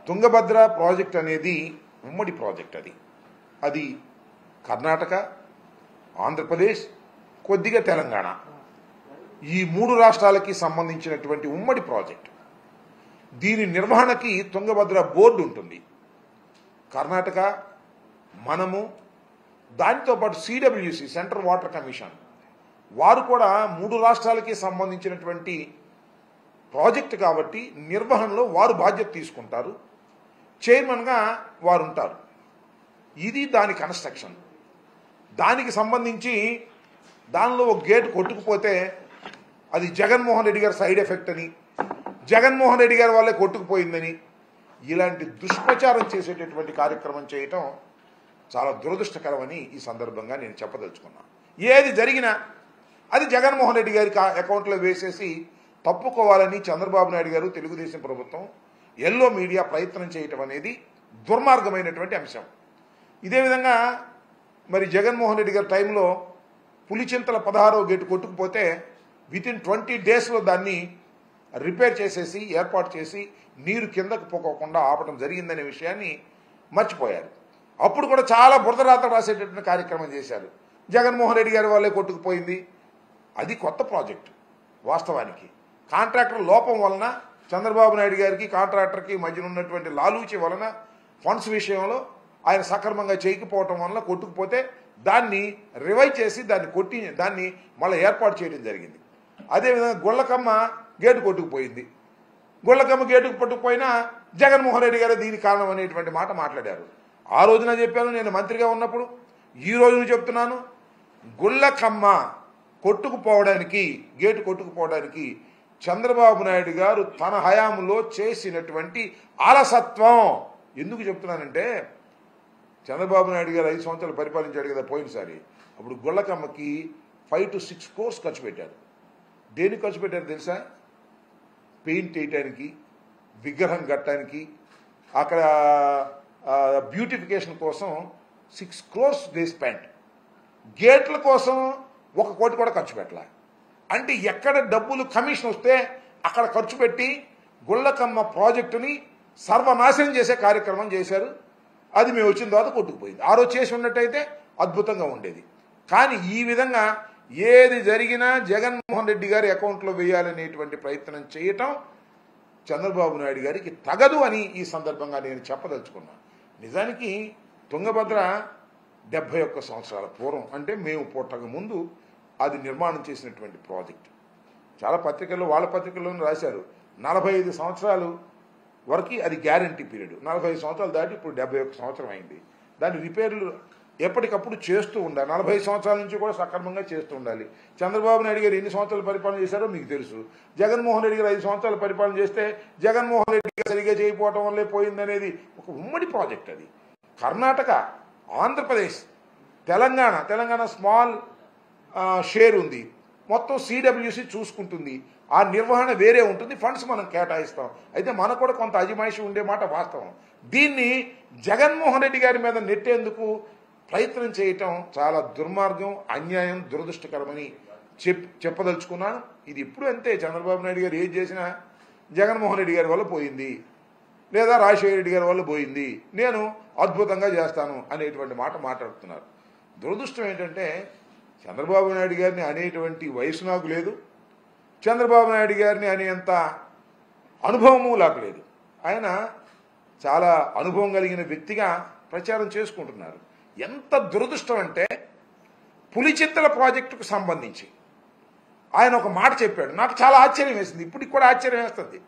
Tungabhadra project అనేది ఉమ్మడి project. అది కర్ణాటక, ఆంధ్రప్రదేశ్, కొద్దిగా తెలంగాణ, ఈ 3 రాష్ట్రాలకి సంబంధించినటువంటి ఉమ్మడి ప్రాజెక్ట్. దీని నిర్వహణకి తుంగభద్ర బోర్డు ఉంటుంది. కర్ణాటక, మనము, దానితో పాటు సిడబ్ల్యూసి సెంట్రల్ వాటర్ కమిషన్ వారు కూడా 3 రాష్ట్రాలకి సంబంధించినటువంటి ప్రాజెక్ట్ కాబట్టి నిర్వహణలో వారు బాధ్యత తీసుకుంటారు. చైర్మన్గా వారు ఉంటారు. ఇది దాని కన్స్ట్రక్షన్. దానికి సంబంధించి దానిలో ఒక గేటు కొట్టుకుపోతే అది జగన్మోహన్ రెడ్డి గారి సైడ్ ఎఫెక్ట్ అని, జగన్మోహన్ రెడ్డి గారి వల్లే కొట్టుకుపోయిందని ఇలాంటి దుష్ప్రచారం చేసేటటువంటి కార్యక్రమం చేయటం చాలా దురదృష్టకరమని ఈ సందర్భంగా నేను చెప్పదలుచుకున్నాను. ఏది జరిగినా అది జగన్మోహన్ రెడ్డి గారి అకౌంట్లో వేసేసి తప్పుకోవాలని చంద్రబాబు నాయుడు గారు, తెలుగుదేశం ప్రభుత్వం, ఎల్లో మీడియా ప్రయత్నం చేయటం అనేది దుర్మార్గమైనటువంటి అంశం. ఇదే విధంగా మరి జగన్మోహన్ రెడ్డి గారి టైంలో పులిచింతల 16వ గేటు కొట్టుకుపోతే వితిన్ 20 డేస్లో దాన్ని రిపేర్ చేసేసి ఏర్పాటు చేసి నీరు కిందకు పోకోకుండా ఆపడం జరిగిందనే విషయాన్ని మర్చిపోయారు. అప్పుడు కూడా చాలా బురదరాత రాసేటటువంటి కార్యక్రమం చేశారు. జగన్మోహన్ రెడ్డి గారి వాళ్ళే కొట్టుకుపోయింది. అది కొత్త ప్రాజెక్టు. వాస్తవానికి కాంట్రాక్టర్ లోపం వలన, చంద్రబాబు నాయుడు గారికి కాంట్రాక్టర్కి మధ్యన ఉన్నటువంటి లాలూచి వలన, ఫండ్స్ విషయంలో ఆయన సక్రమంగా చేయకపోవటం వలన కొట్టుకుపోతే దాన్ని రివైవ్ చేసి దాన్ని మళ్ళీ ఏర్పాటు చేయడం జరిగింది. అదేవిధంగా గుళ్ళకమ్మ గేటు కొట్టుకుపోయింది. గుళ్ళకమ్మ గేటుకు పట్టుకుపోయినా జగన్మోహన్ రెడ్డి గారు దీనికి కారణం అనేటువంటి మాట మాట్లాడారు. ఆ రోజున చెప్పాను నేను మంత్రిగా ఉన్నప్పుడు, ఈ రోజున చెప్తున్నాను. గుళ్ళకమ్మ కొట్టుకుపోవడానికి, గేటు కొట్టుకుపోవడానికి చంద్రబాబు నాయుడు గారు తన హయాంలో చేసినటువంటి అలసత్వం. ఎందుకు చెప్తున్నానంటే, చంద్రబాబు నాయుడు గారు 5 సంవత్సరాలు పరిపాలించాడు కదా పోయినసారి. అప్పుడు గుళ్ళకమ్మకి 5 to 6 crores ఖర్చు పెట్టారు. దేనికి ఖర్చు పెట్టారు తెలుసా? పెయింట్ వేయటానికి, విగ్రహం కట్టడానికి, అక్కడ బ్యూటిఫికేషన్ కోసం 6 crores దే స్పెండ్. గేట్ల కోసం 1 కోటి కూడా ఖర్చు పెట్టాల. అంటే ఎక్కడ డబ్బులు కమిషన్ వస్తే అక్కడ ఖర్చు పెట్టి గుళ్ళకమ్మ ప్రాజెక్టుని సర్వనాశనం చేసే కార్యక్రమం చేశారు. అది మేము వచ్చిన తర్వాత కొట్టుకుపోయింది. ఆ రోజు చేసి ఉన్నట్టయితే అద్భుతంగా ఉండేది. కానీ ఈ విధంగా ఏది జరిగినా జగన్మోహన్ రెడ్డి గారి అకౌంట్లో వేయాలనేటువంటి ప్రయత్నం చేయటం చంద్రబాబు నాయుడు గారికి తగదు అని ఈ సందర్భంగా నేను చెప్పదలుచుకున్నాను. నిజానికి తుంగభద్ర 71 సంవత్సరాల పూర్వం, అంటే మేము పుట్టక ముందు అది నిర్మాణం చేసినటువంటి ప్రాజెక్ట్. చాలా పత్రికల్లో, వాళ్ళ పత్రికల్లోనూ రాశారు 45 సంవత్సరాలు వరకు అది గ్యారంటీ పీరియడ్. 45 సంవత్సరాలు దాటి ఇప్పుడు 71 సంవత్సరం అయింది. దాని రిపేర్లు ఎప్పటికప్పుడు చేస్తూ ఉండాలి. 40 సంవత్సరాల నుంచి కూడా సక్రమంగా చేస్తూ ఉండాలి. చంద్రబాబు నాయుడు గారు ఎన్ని సంవత్సరాలు పరిపాలన చేశారో మీకు తెలుసు. జగన్మోహన్ రెడ్డి గారు 5 సంవత్సరాలు పరిపాలన చేస్తే జగన్మోహన్ రెడ్డి గారు సరిగ్గా చేయకపోవటం వల్లే పోయిందనేది ఒక ఉమ్మడి ప్రాజెక్ట్. అది కర్ణాటక, ఆంధ్రప్రదేశ్, తెలంగాణ స్మాల్ షేర్ ఉంది. మొత్తం సిడబ్ల్యూసి చూసుకుంటుంది. ఆ నిర్వహణ వేరే ఉంటుంది. ఫండ్స్ మనం కేటాయిస్తాం. అయితే మనకు కూడా కొంత అజమాయిషి ఉండే మాట వాస్తవం. దీన్ని జగన్మోహన్ రెడ్డి గారి మీద నెట్టేందుకు ప్రయత్నం చేయటం చాలా దుర్మార్గం, అన్యాయం, దురదృష్టకరమని చెప్పదలుచుకున్నాను. ఇది ఇప్పుడు అంతే. చంద్రబాబు నాయుడు గారు ఏది చేసినా జగన్మోహన్ రెడ్డి గారి వల్ల పోయింది, లేదా రాజశేఖర రెడ్డి గారి వల్ల పోయింది, నేను అద్భుతంగా చేస్తాను అనేటువంటి మాట మాట్లాడుతున్నారు. దురదృష్టం ఏంటంటే చంద్రబాబు నాయుడు గారిని అనేటువంటి వయసు నాకు లేదు, చంద్రబాబు నాయుడు గారిని అనేంత అనుభవము నాకు లేదు. ఆయన చాలా అనుభవం కలిగిన వ్యక్తిగా ప్రచారం చేసుకుంటున్నారు. ఎంత దురదృష్టం అంటే పులిచింతల ప్రాజెక్టుకు సంబంధించి ఆయన ఒక మాట చెప్పాడు. నాకు చాలా ఆశ్చర్యం వేసింది. ఇప్పటికి కూడా ఆశ్చర్యం వేస్తుంది.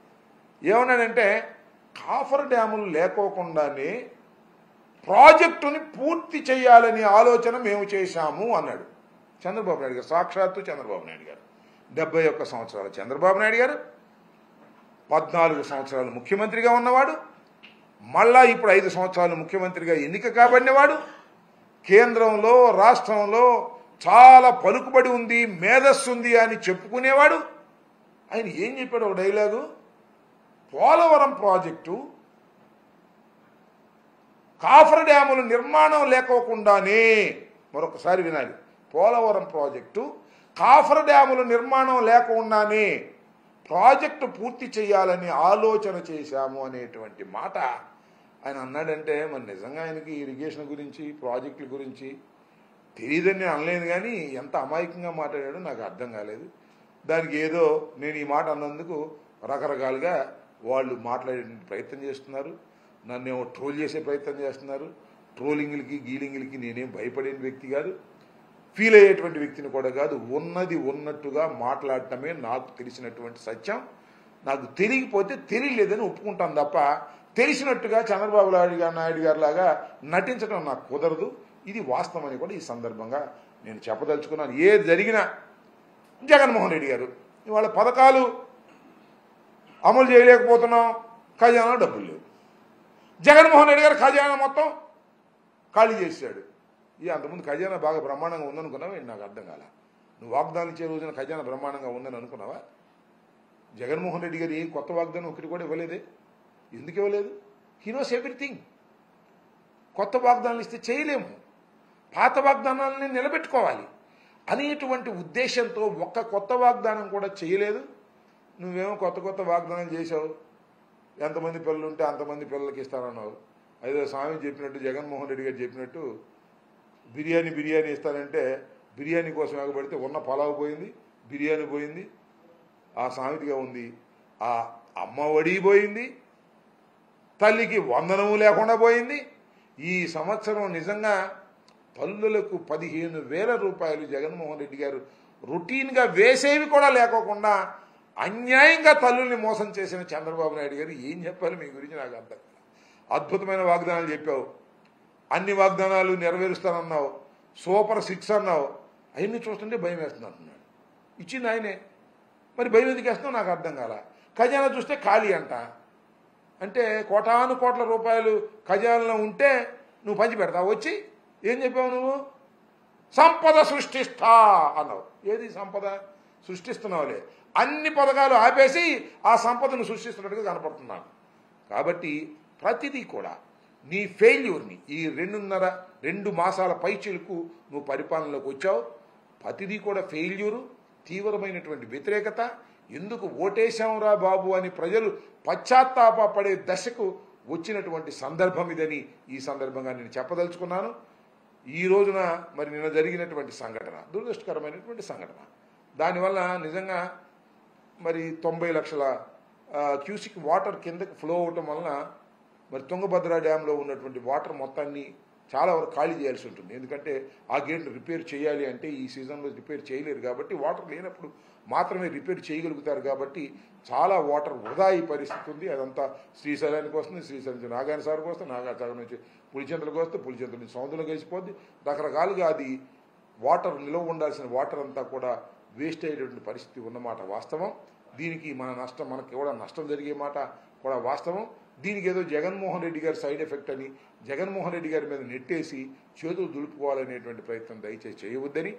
ఏమన్నాడంటే, కాఫర్ డ్యాములు లేకోకుండానే ప్రాజెక్టుని పూర్తి చేయాలనే ఆలోచన మేము చేశాము అన్నాడు చంద్రబాబు నాయుడు గారు. సాక్షాత్తు చంద్రబాబు నాయుడు గారు. 71 సంవత్సరాల చంద్రబాబు నాయుడు గారు 14 సంవత్సరాలు ముఖ్యమంత్రిగా ఉన్నవాడు, మళ్ళా ఇప్పుడు 5 సంవత్సరాలు ముఖ్యమంత్రిగా ఎన్నిక కాబడినవాడు, కేంద్రంలో రాష్ట్రంలో చాలా పలుకుబడి ఉంది, మేధస్సు ఉంది అని చెప్పుకునేవాడు. ఆయన ఏం చెప్పాడు ఒక డైలాగు, పోలవరం ప్రాజెక్టు కాఫర్ డ్యాముల నిర్మాణం లేకోకుండానే, మరొకసారి వినాలి, పోలవరం ప్రాజెక్టు కాఫర్ డ్యాముల నిర్మాణం లేకుండానే ప్రాజెక్టు పూర్తి చేయాలని ఆలోచన చేశాము అనేటువంటి మాట ఆయన అన్నాడంటే మరి నిజంగా ఆయనకి ఇరిగేషన్ గురించి ప్రాజెక్టుల గురించి తెలియదని నేను అనలేదు, కానీ ఎంత అమాయకంగా మాట్లాడాడో నాకు అర్థం కాలేదు. దానికి ఏదో నేను ఈ మాట అన్నందుకు రకరకాలుగా వాళ్ళు మాట్లాడే ప్రయత్నం చేస్తున్నారు, నన్నేమో ట్రోల్ చేసే ప్రయత్నం చేస్తున్నారు. ట్రోలింగ్లకి గీలింగ్లకి నేనేం భయపడే వ్యక్తి కాదు, ఫీల్ అయ్యేటువంటి వ్యక్తిని కూడా కాదు. ఉన్నది ఉన్నట్టుగా మాట్లాడటమే నాకు తెలిసినటువంటి సత్యం. నాకు తెలియకపోతే తెలియలేదని ఒప్పుకుంటాను తప్ప తెలిసినట్టుగా చంద్రబాబు నాయుడు గారి లాగా నటించడం నాకు కుదరదు. ఇది వాస్తవం అని కూడా ఈ సందర్భంగా నేను చెప్పదలుచుకున్నాను. ఏది జరిగినా జగన్మోహన్ రెడ్డి గారు ఇవాళ పథకాలు అమలు చేయలేకపోతున్నాం, ఖజానా డబ్బులు లేవు. జగన్మోహన్ రెడ్డి గారు ఖజానా మొత్తం ఖాళీ చేశాడు. అంతకుముందు ఖజానా బాగా బ్రహ్మాండంగా ఉందనుకున్నావా? నాకు అర్థం కాల. నువ్వు వాగ్దానం ఇచ్చే రోజున ఖజానా బ్రహ్మాండంగా ఉందని అనుకున్నావా? జగన్మోహన్ రెడ్డి గారు ఏం కొత్త వాగ్దానం ఒకటి కూడా ఇవ్వలేదే. ఎందుకు ఇవ్వలేదు? He knows everything. కొత్త వాగ్దానాలు ఇస్తే చేయలేము, పాత వాగ్దానాలని నిలబెట్టుకోవాలి అనేటువంటి ఉద్దేశంతో ఒక్క కొత్త వాగ్దానం కూడా చేయలేదు. నువ్వేమో కొత్త కొత్త వాగ్దానాలు చేశావు. ఎంతమంది పిల్లలు ఉంటే అంతమంది పిల్లలకి ఇస్తానన్నావు. అదే స్వామి చెప్పినట్టు, జగన్మోహన్ రెడ్డి గారు చెప్పినట్టు బిర్యానీ ఇస్తానంటే బిర్యానీ కోసం ఎగబడితే ఉన్న పలావ్ పోయింది, బిర్యానీ పోయింది, ఆ సామెతగా ఉంది. ఆ అమ్మ ఒడి పోయింది, తల్లికి వందనము లేకుండా పోయింది. ఈ సంవత్సరం నిజంగా తల్లులకు 15,000 రూపాయలు జగన్మోహన్ రెడ్డి గారు రొటీన్గా వేసేవి కూడా లేకోకుండా అన్యాయంగా తల్లుల్ని మోసం చేసిన చంద్రబాబు నాయుడు గారు ఏం చెప్పాలి మీ గురించి నాకు అర్థం. అద్భుతమైన వాగ్దానాలు చెప్పావు, అన్ని వాగ్దానాలు నెరవేరుస్తానన్నావు, సూపర్ 6 అన్నావు. అవన్నీ చూస్తుంటే భయం వేస్తుంది అంటున్నాడు. ఇచ్చింది ఆయనే, మరి భయం ఎందుకు వేస్తున్నావు నాకు అర్థం కాల. ఖజానా చూస్తే ఖాళీ అంట. అంటే కోటాను కోట్ల రూపాయలు ఖజానాలో ఉంటే నువ్వు పంచి పెడతావు. వచ్చి ఏం చెప్పావు నువ్వు? సంపద సృష్టిస్తా అన్నావు. ఏది సంపద సృష్టిస్తున్నావులే? అన్ని పథకాలు ఆపేసి ఆ సంపదను సృష్టిస్తున్నట్టుగా కనపడుతున్నాను. కాబట్టి ప్రతిదీ కూడా నీ ఫెయిల్యూర్ని ఈ 2 మాసాల పైచిలకు నువ్వు పరిపాలనలోకి వచ్చావు. ప్రతిదీ కూడా ఫెయిల్యూరు, తీవ్రమైనటువంటి వ్యతిరేకత. ఎందుకు ఓటేశాంరా బాబు అని ప్రజలు పశ్చాత్తాపడే దశకు వచ్చినటువంటి సందర్భం ఇదని ఈ సందర్భంగా నేను చెప్పదలుచుకున్నాను. ఈ రోజున మరి నిన్న జరిగినటువంటి సంఘటన దురదృష్టకరమైనటువంటి సంఘటన. దానివల్ల నిజంగా మరి 90 లక్షల క్యూసిక్ వాటర్ కిందకి ఫ్లో అవటం వలన మరి తుంగభద్ర డ్యాంలో ఉన్నటువంటి వాటర్ మొత్తాన్ని చాలా వరకు ఖాళీ చేయాల్సి ఉంటుంది. ఎందుకంటే ఆ గేట్ను రిపేర్ చేయాలి అంటే ఈ సీజన్లో రిపేర్ చేయలేరు కాబట్టి, వాటర్ లేనప్పుడు మాత్రమే రిపేర్ చేయగలుగుతారు కాబట్టి చాలా వాటర్ వృధా అయ్యే పరిస్థితి ఉంది. అదంతా శ్రీశైలానికి వస్తుంది, శ్రీశైలం నుంచి నాగార్జున సాగర్కి వస్తుంది, నాగార్జున సాగర్ నుంచి పులిచింతలకు వస్తే పులిచింతల నుంచి సముద్రంలో కలిసిపోద్ది. రకరకాలుగా అది వాటర్ నిల్వ ఉండాల్సిన వాటర్ అంతా కూడా వేస్ట్ అయ్యేటువంటి పరిస్థితి ఉన్నమాట వాస్తవం. దీనికి మనకి కూడా నష్టం జరిగే మాట కూడా వాస్తవం. దీనికి ఏదో జగన్మోహన్ రెడ్డి గారి సైడ్ ఎఫెక్ట్ అని జగన్మోహన్ రెడ్డి గారి మీద నెట్టేసి చేతులు దులుపుకోవాలనేటువంటి ప్రయత్నం దయచేసి చేయవద్దని